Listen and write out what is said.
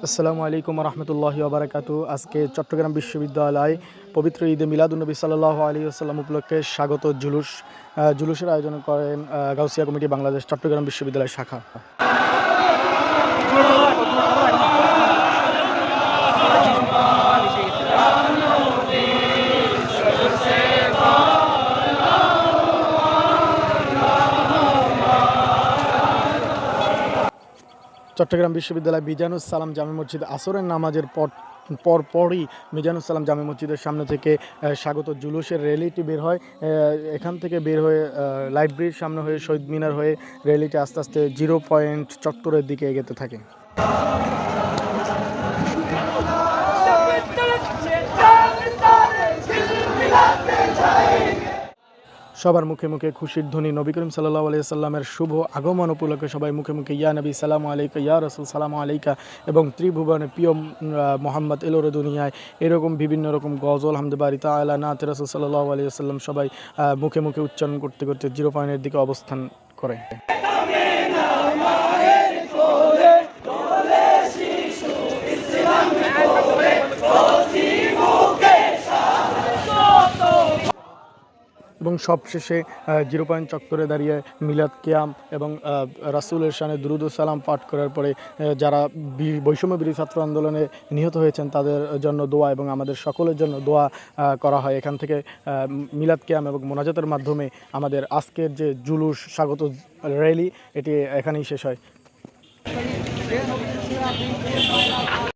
আসসালামু আলাইকুম রহমতুল্লাহি ওবারাকাতু। আজকে চট্টগ্রাম বিশ্ববিদ্যালয় পবিত্র ঈদে মিলাদুন্নবী সাল্লাল্লাহু আলাইহি ওয়াসাল্লাম উপলক্ষে স্বাগত জুলুসের আয়োজন করেন গাউসিয়া কমিটি বাংলাদেশ চট্টগ্রাম বিশ্ববিদ্যালয় শাখা। চট্টগ্রাম বিশ্ববিদ্যালয় মিজানুস সালাম জামে মসজিদ আসরের নামাজের পরপরই মিজানুস সালাম জামে মসজিদের সামনে থেকে স্বাগত জুলুসের র্যালিটি বের হয়। এখান থেকে বের হয়ে লাইব্রেরির সামনে হয়ে শহীদ মিনার হয়ে র্যালিটি আস্তে আস্তে 0 পয়েন্ট চত্বরের দিকে এগোতে থাকে। সবার মুখে মুখে খুশির ধ্বনি। নবী করিম সাল্লাল্লাহু আলাইহি সাল্লামের শুভ আগমন উপলক্ষে সবাই মুখে মুখে ইয়া নবী সালামু আলাইকা, ইয়া রাসূল সালামু আলাইকা এবং ত্রিভুবনে প্রিয় মোহাম্মদ এলোরে দুনিয়ায়, এরকম বিভিন্ন রকম গজল হামদে বারি তাআলা নাতে রাসূল সাল্লাল্লাহু আলাইহি সাল্লাম সবাই মুখে মুখে উচ্চারণ করতে করতে 0 পয়েন্টের দিকে অবস্থান করে। এবং সবশেষে 0 পয়েন্ট চত্বরে দাঁড়িয়ে মিলাদ কিয়াম এবং রাসূলের শানে দুরূদ ও সালাম পাঠ করার পরে যারা বৈষম্য বিরোধী ছাত্র আন্দোলনে নিহত হয়েছেন তাদের জন্য দোয়া এবং আমাদের সকলের জন্য দোয়া করা হয়। এখান থেকে মিলাদ কিয়াম এবং মোনাজাতের মাধ্যমে আমাদের আজকের যে জুলুস স্বাগত র্যালি এটি এখানেই শেষ হয়।